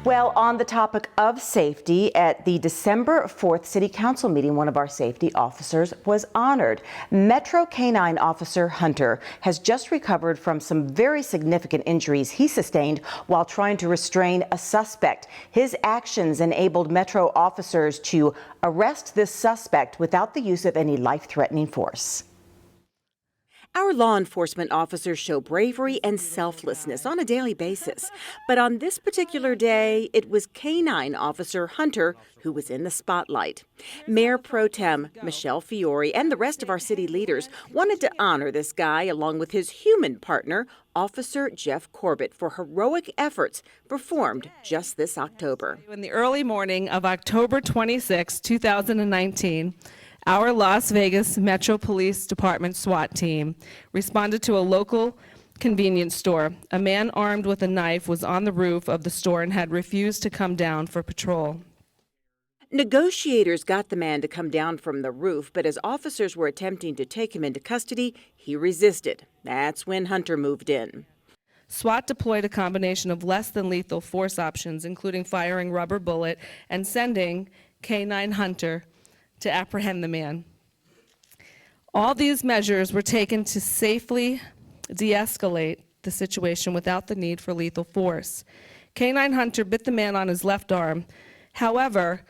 Well, on the topic of safety, at the December 4th City Council meeting, one of our safety officers was honored. Metro K-9 Officer Hunter has just recovered from some very significant injuries he sustained while trying to restrain a suspect. His actions enabled Metro officers to arrest this suspect without the use of any life-threatening force. Our law enforcement officers show bravery and selflessness on a daily basis. But on this particular day, it was K-9 Officer Hunter who was in the spotlight. Mayor Pro Tem Michelle Fiore and the rest of our city leaders wanted to honor this guy along with his human partner, Officer Jeff Corbett, for heroic efforts performed just this October. In the early morning of October 26, 2019, our Las Vegas Metro Police Department SWAT team responded to a local convenience store. A man armed with a knife was on the roof of the store and had refused to come down for patrol. Negotiators got the man to come down from the roof, but as officers were attempting to take him into custody, he resisted. That's when Hunter moved in. SWAT deployed a combination of less than lethal force options, including firing rubber bullet and sending K-9 Hunter to apprehend the man. All these measures were taken to safely de-escalate the situation without the need for lethal force. K-9 Hunter bit the man on his left arm. However,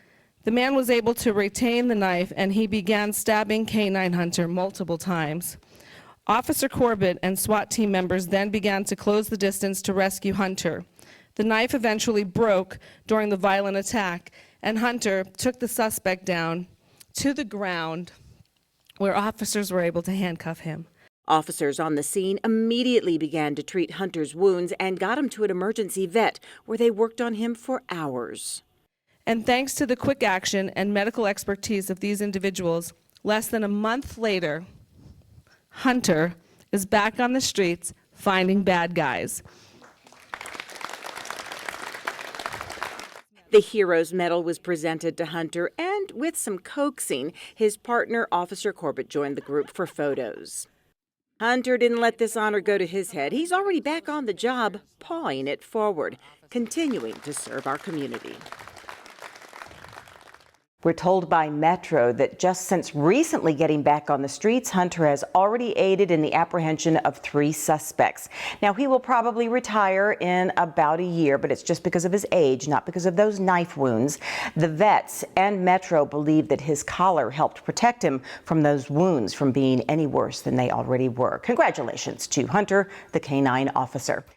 the man was able to retain the knife and he began stabbing K-9 Hunter multiple times. Officer Corbett and SWAT team members then began to close the distance to rescue Hunter. The knife eventually broke during the violent attack, and Hunter took the suspect down to the ground where officers were able to handcuff him. Officers on the scene immediately began to treat Hunter's wounds and got him to an emergency vet where they worked on him for hours. And thanks to the quick action and medical expertise of these individuals, less than a month later, Hunter is back on the streets finding bad guys. The Heroes Medal was presented to Hunter, and with some coaxing, his partner, Officer Corbett, joined the group for photos. Hunter didn't let this honor go to his head. He's already back on the job, pawing it forward, continuing to serve our community. We're told by Metro that just since recently getting back on the streets, Hunter has already aided in the apprehension of 3 suspects. Now, he will probably retire in about a year, but it's just because of his age, not because of those knife wounds. The vets and Metro believe that his collar helped protect him from those wounds from being any worse than they already were. Congratulations to Hunter, the K-9 officer.